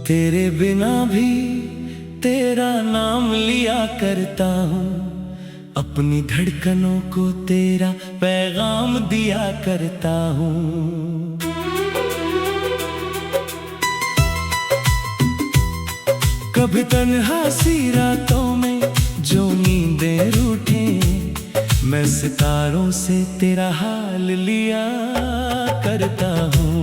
तेरे बिना भी तेरा नाम लिया करता हूँ, अपनी धड़कनों को तेरा पैगाम दिया करता हूँ। कभी तन्हा सी रातों में जो नींदें रूठे, मैं सितारों से तेरा हाल लिया करता हूँ।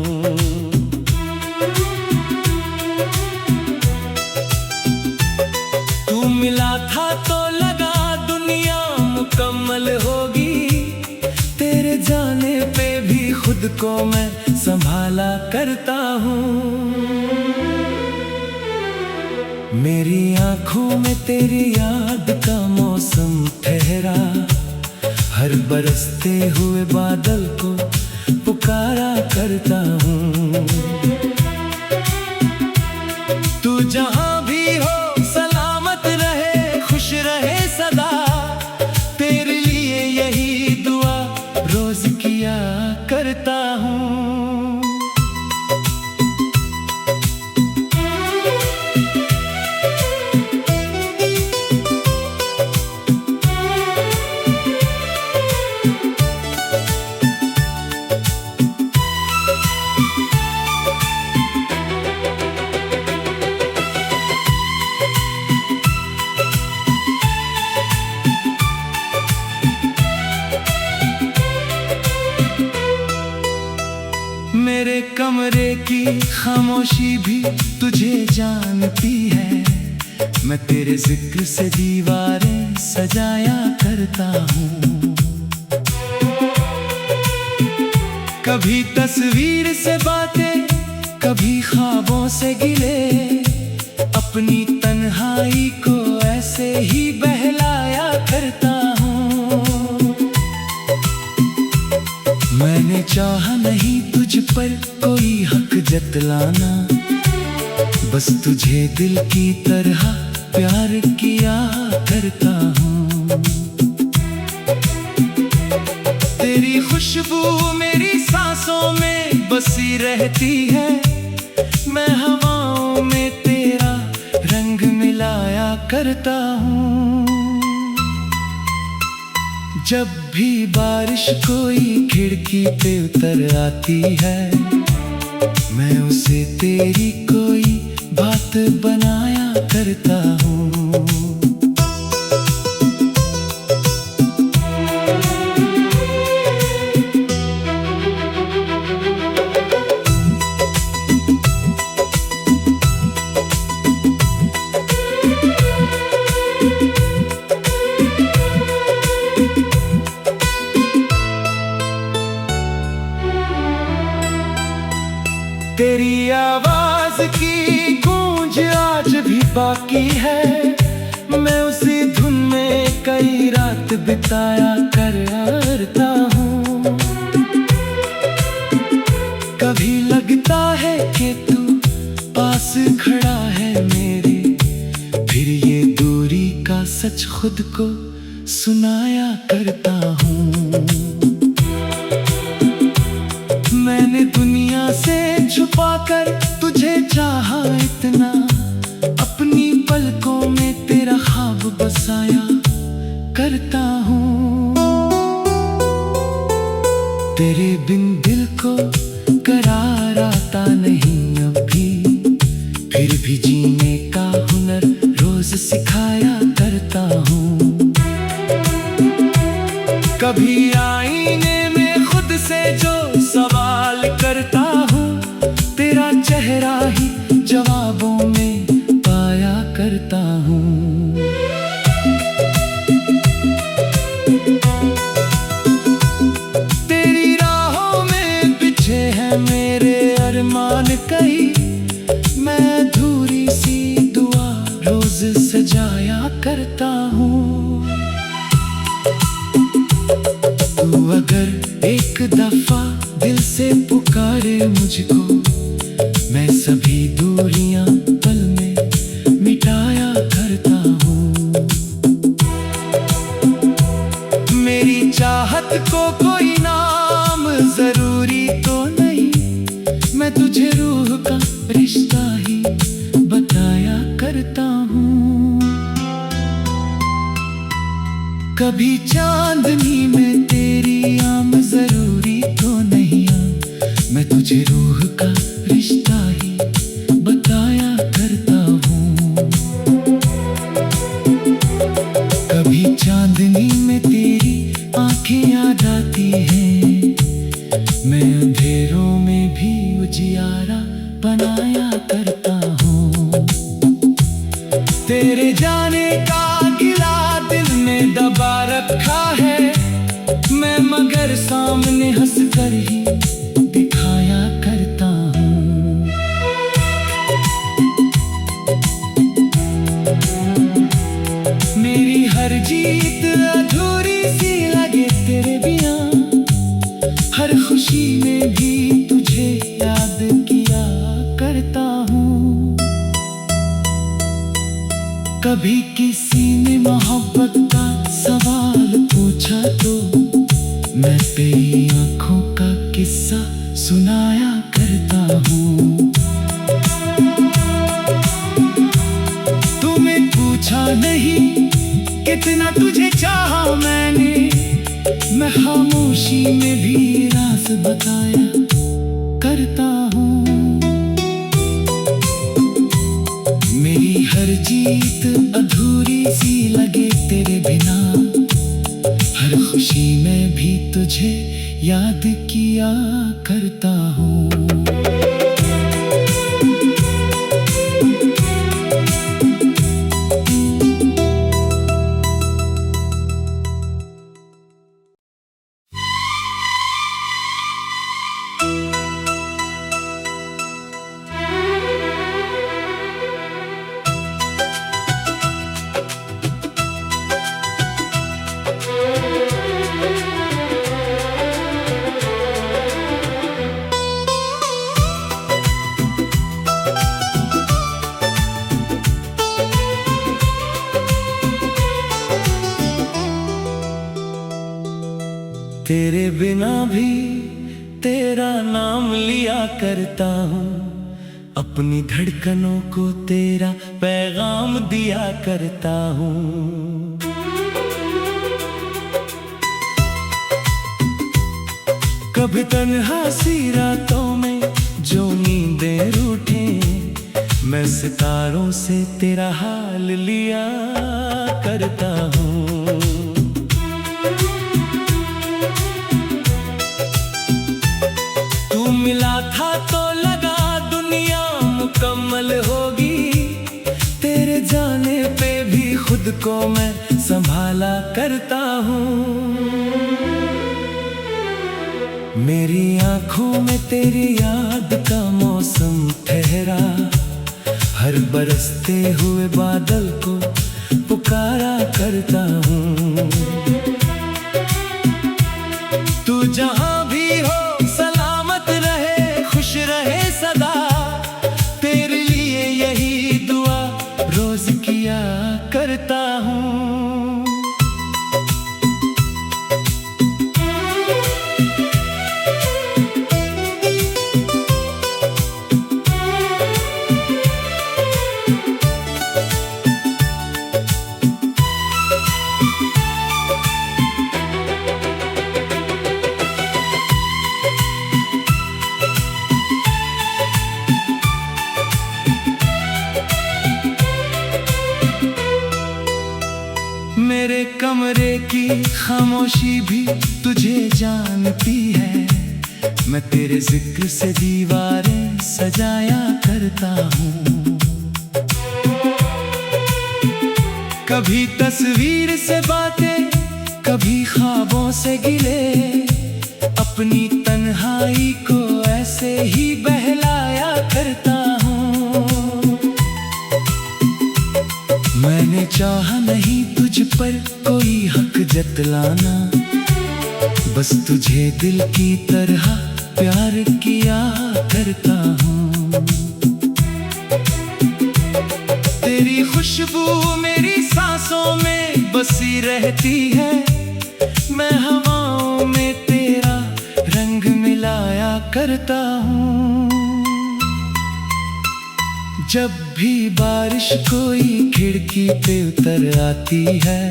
तू मिला था तो लगा दुनिया मुकम्मल होगी, तेरे जाने पे भी खुद को मैं संभाला करता हूँ। मेरी आँखों में तेरी याद का मौसम ठहरा, हर बरसते हुए बादल को पुकारा करता हूँ। तू जहाँ भी हो सलामत रहे, खुश रहे सदा, तेरे लिए यही दुआ रोज किया करता हूँ। मेरे कमरे की खामोशी भी तुझे जानती है, मैं तेरे जिक्र से दीवारें सजाया करता हूँ। कभी तस्वीर से बातें, कभी ख्वाबों से गिले, अपनी तन्हाई को ऐसे ही बहलाया करता हूँ। मैंने चाहा नहीं तुझ पर कोई हक जतलाना, बस तुझे दिल की तरह प्यार किया करता हूँ। तेरी खुशबू मेरी सांसों में बसी रहती है, मैं हवाओं में तेरा रंग मिलाया करता हूँ। जब भी बारिश कोई खिड़की पे उतर आती है, मैं उसे तेरी कोई बात बनाया करता हूँ। तेरी आवाज की गूंज आज भी बाकी है, मैं उसी धुन में कई रात बिताया करता हूँ। कभी लगता है कि तू पास खड़ा है मेरे, फिर ये दूरी का सच खुद को सुनाया करता हूँ। मैंने दुनिया से छुपाकर तुझे चाहा इतना, अपनी पलकों में तेरा ख्वाब बसाया करता हूँ। तेरे बिन दिल को करार आता नहीं अभी, फिर भी जीने का हुनर रोज सिखाया करता हूँ। कभी आईने में खुद से जो सवाल करता हूँ, तेरा चेहरा ही जवाबों में पाया करता हूँ। तेरी राहों में बिछे हैं मेरे अरमान कई, मैं अधूरी सी दुआ रोज सजाया करता हूँ। तू अगर एक दफा दिल से पुकारे मुझको, मैं सभी दूरियां पल में मिटाया करता हूँ। मेरी चाहत को कोई नाम जरूरी तो नहीं, मैं तुझे रूह का रिश्ता ही करता हूँ। कभी चांदनी में तेरी आम जरूरी तो नहीं आ, मैं तुझे रूह का रिश्ता ही बताया करता हूँ। कभी चांदनी में तेरी आंखें याद आती हैं, मैं अंधेरों में भी उजियारा बनाया करता हूँ। तेरे जाने का गिला दिल में दबा रखा है, मैं मगर सामने हंस कर ही दिखाया करता हूँ। मेरी हर जीत अधूरी सी लगे तेरे बिना, हर खुशी में भी तुझे याद किया करता हूँ। कभी किसी ने मोहब्बत का सवाल पूछा तो मैं तेरी आंखों का किस्सा सुनाया करता हूँ। तूने पूछा नहीं कितना तुझे चाहा मैंने, मैं खामोशी में भी राज बताया करता हूँ। मेरी हर जीत अधूरी सी लगे तेरे बिना, हर खुशी में भी तुझे याद किया करता हूँ। तेरे बिना भी तेरा नाम लिया करता हूँ, अपनी धड़कनों को तेरा पैगाम दिया करता हूँ। कभी तन्हा सी रातों में जो नींदें रूठे, मैं सितारों से तेरा हाल लिया करता हूँ। मिला था तो लगा दुनिया मुकम्मल होगी, तेरे जाने पे भी खुद को मैं संभाला करता हूँ। मेरी आंखों में तेरी याद का मौसम ठहरा, हर बरसते हुए बादल को पुकारा करता हूँ। तू जहां भी हो सलामत रहे, खुश रहे सदा, तेरे लिए यही दुआ रोज किया करता हूँ। मेरे कमरे की खामोशी भी तुझे जानती है, मैं तेरे जिक्र से दीवारें सजाया करता हूँ। कभी तस्वीर से बातें, कभी ख्वाबों से गिले, अपनी तन्हाई को ऐसे ही बहलाया करता हूँ। मैंने चाहा नहीं तुझ पर कोई हक जतलाना, बस तुझे दिल की तरह प्यार किया करता हूँ। तेरी खुशबू मेरी सांसों में बसी रहती है, मैं हवाओं में तेरा रंग मिलाया करता हूँ। जब भी बारिश कोई खिड़की पे उतर आती है,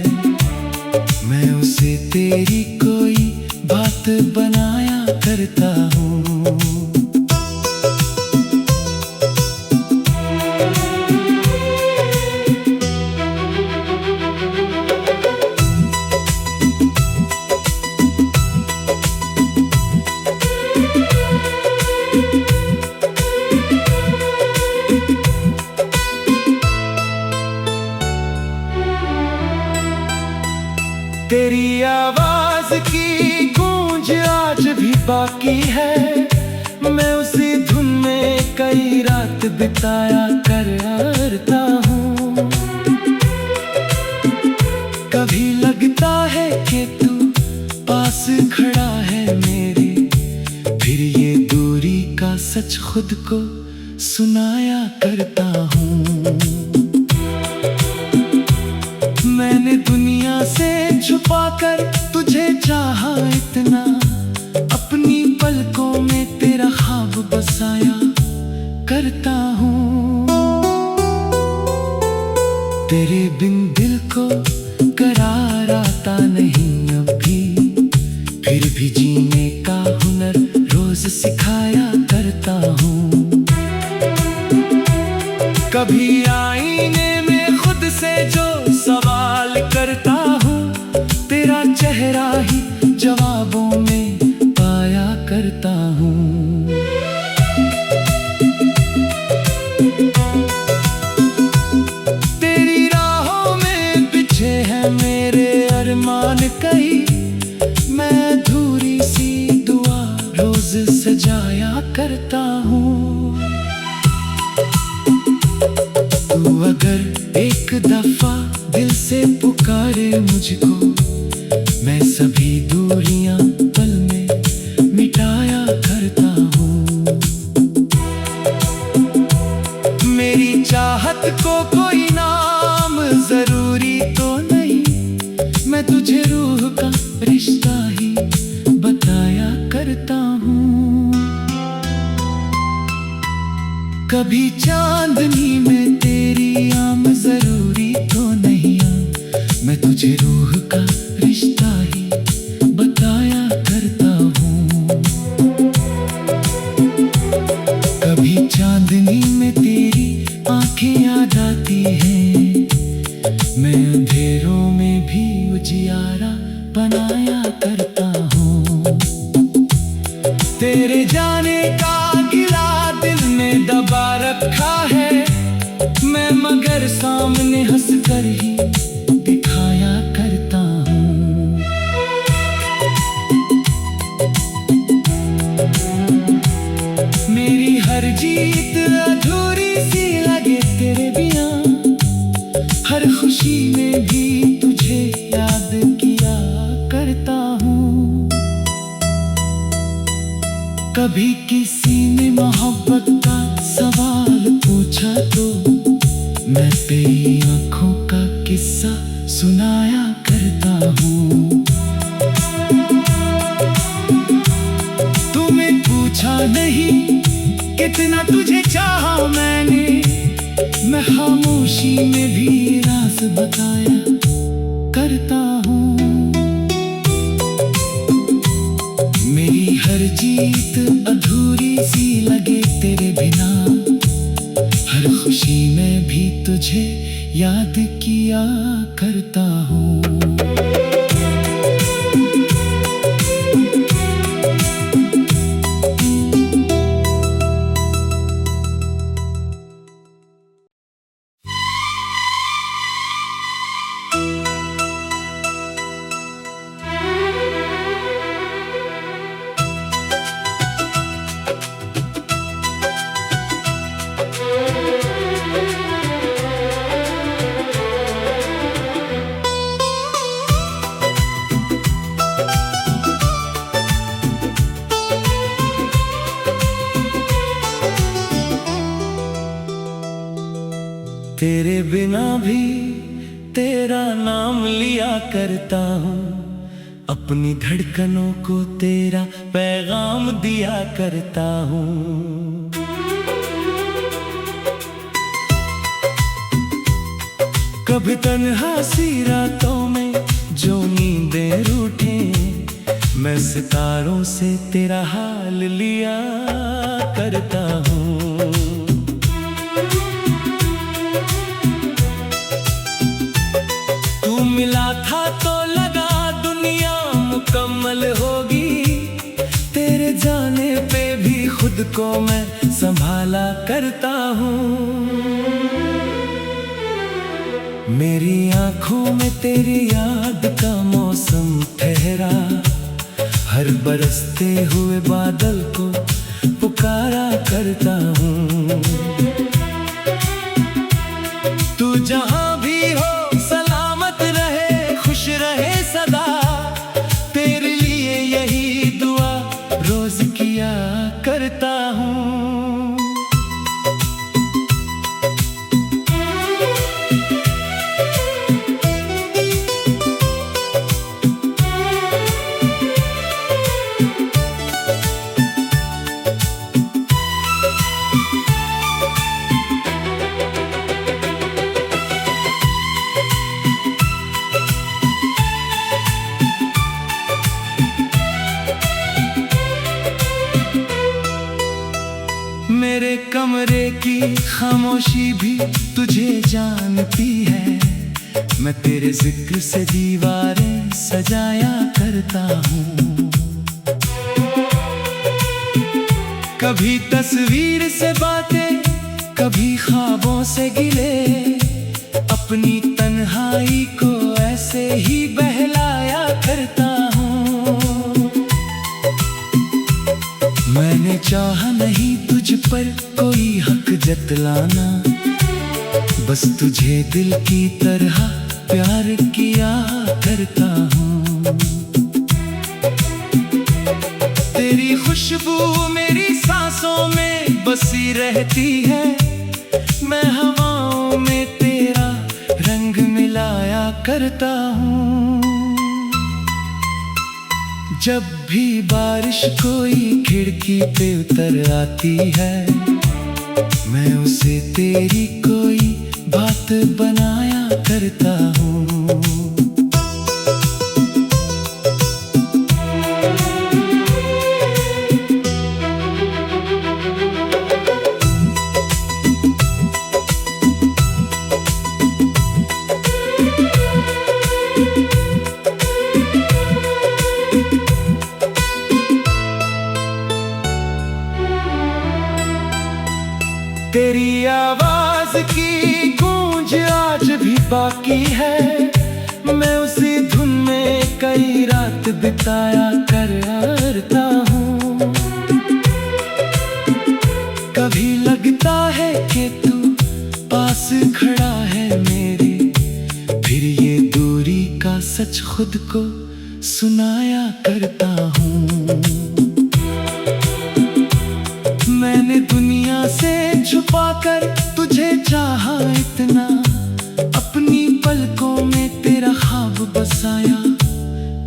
मैं उसे तेरी कोई बात बनाया करता हूँ। तेरी आवाज की गूंज आज भी बाकी है, मैं उसी धुन में कई रात बिताया करता हूँ। कभी लगता है कि तू पास खड़ा है मेरे, फिर ये दूरी का सच खुद को सुनाया करता हूँ। मैंने दुनिया से छुपाकर तुझे चाहा इतना, अपनी पलकों में तेरा ख्वाब बसाया करता हूँ। तेरे बिन दिल को करार आता नहीं अभी, फिर भी जीने का हुनर रोज सिखाया करता हूँ। कभी आईने में खुद से जो सवाल करता हूँ, तेरा चेहरा ही जवाबों में पाया करता हूँ। तेरी राहों में बिछे हैं मेरे अरमान कई, मैं अधूरी सी दुआ रोज सजाया करता हूँ। तू अगर एक दफा दिल से पुकारे मुझको, मैं सभी दूरियां पल में मिटाया करता हूँ। मेरी चाहत को कोई नाम जरूरी तो नहीं, मैं तुझे रूह का रिश्ता ही बताया करता हूँ। कभी चांदनी में तेरी आम जरूरी तो नहीं, मैं तुझे रूह का रिश्ता ही बताया करता हूँ। कभी चांदनी में तेरी आंखें याद आती हैं, मैं अंधेरों में भी उजियारा बनाया करता हूँ। तेरे जाने का गिला दिल में दबा रखा है, मैं मगर सामने हंस कर ही दिखाया करता हूँ। मेरी हर जीत अधूरी सी लगे तेरे बिना, हर खुशी में भी तुझे याद किया करता हूँ। कभी किसी ने मोहब्बत का सवाल पूछा तो मैं तेरी आंखों का किस्सा सुनाया करता हूँ। तुम्हें पूछा नहीं कितना तुझे चाहा मैंने, मैं खामोशी में भी राज बताया करता हूँ। मेरी हर जीत अधूरी सी लगे तेरे बिना, हर खुशी में भी तुझे याद किया करता हूँ। तेरे बिना भी तेरा नाम लिया करता हूँ, अपनी धड़कनों को तेरा पैगाम दिया करता हूँ। कभी तन्हासी रातों में जो नींदें रूठे, मैं सितारों से तेरा हाल लिया करता हूँ। तू मिला था तो लगा दुनिया मुकम्मल होगी, तेरे जाने पे भी खुद को मैं संभाला करता हूँ। मेरी आंखों में तेरी याद का मौसम ठहरा, हर बरसते हुए बादल को पुकारा करता हूँ। तू जहां भी हो सलामत रहे, खुश रहे सदा, तेरे लिए यही दुआ रोज किया करता हूँ। मेरे कमरे की खामोशी भी तुझे जानती है, मैं तेरे जिक्र से दीवारें सजाया करता हूँ। कभी तस्वीर से बातें, कभी ख्वाबों से गिले, अपनी तन्हाई को ऐसे ही बहलाया करता हूँ। मैंने चाहा नहीं तुझ पर कोई हक जतलाना, बस तुझे दिल की तरह प्यार किया करता हूँ। तेरी खुशबू मेरी सांसों में बसी रहती है, मैं हवाओं में तेरा रंग मिलाया करता हूँ। जब भी बारिश कोई खिड़की पे उतर आती है, मैं उसे तेरी कोई बात बनाया करता हूँ। तेरी आवाज की गूंज आज भी बाकी है, मैं उसी धुन में कई रात बिताया करता हूँ। कभी लगता है कि तू पास खड़ा है मेरे, फिर ये दूरी का सच खुद को सुनाया करता हूँ। मैंने दुनिया से छुपाकर तुझे चाहा इतना, अपनी पलकों में तेरा ख्वाब बसाया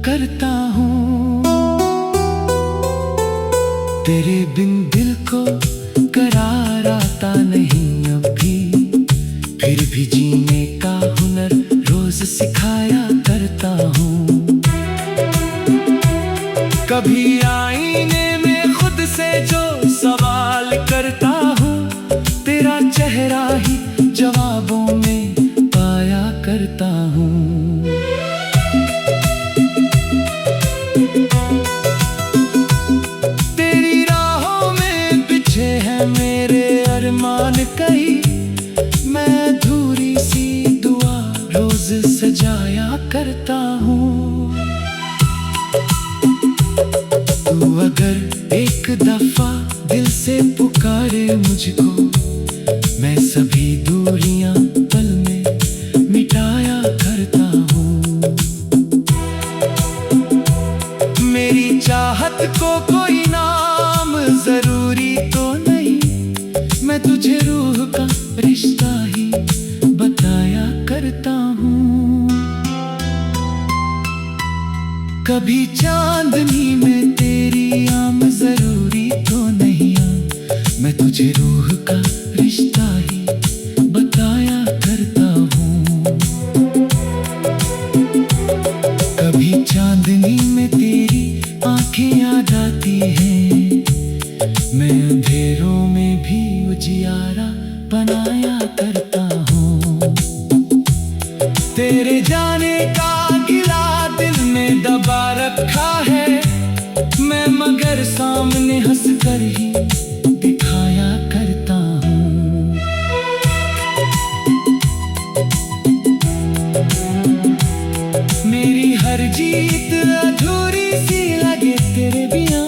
करता हूँ। तेरे बिन दिल को करार आता नहीं अभी, फिर भी जीने का हुनर रोज सिखाया करता हूँ। कभी आईने में खुद से जो सवाल करता हूँ, तेरा चेहरा ही जवाबों में पाया करता हूँ। तेरी राहों में बिछे हैं मेरे अरमान कई, मैं अधूरी सी दुआ रोज सजाया करता हूँ। तू अगर एक दफा दिल से पुकारे मुझको, मैं सभी दूरियां पल में मिटाया करता हूँ। मेरी चाहत को कोई नाम जरूरी तो नहीं, मैं तुझे रूह का रिश्ता ही बताया करता हूँ। कभी चांदनी में तेरी आम जरूरी तो नहीं, मैं तुझे रूह का रिश्ता ही बता करता हूँ। तेरे जाने का गिला दिल में दबा रखा है मैं, मगर सामने हंस कर ही दिखाया करता हूँ। मेरी हर जीत अधूरी सी लगे तेरे बिना,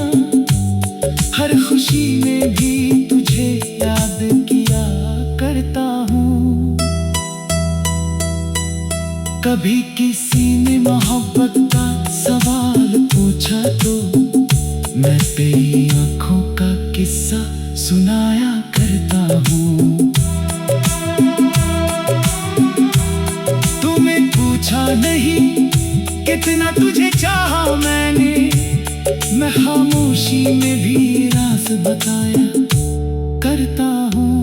हर खुशी में भी तुझे याद किया करता हूँ। कभी किसी ने मोहब्बत का सवाल पूछा तो मैं तेरी आंखों का किस्सा सुनाया करता हूँ। तूने पूछा नहीं कितना तुझे चाहा मैंने, मैं खामोशी में भी राज बताया करता हूँ।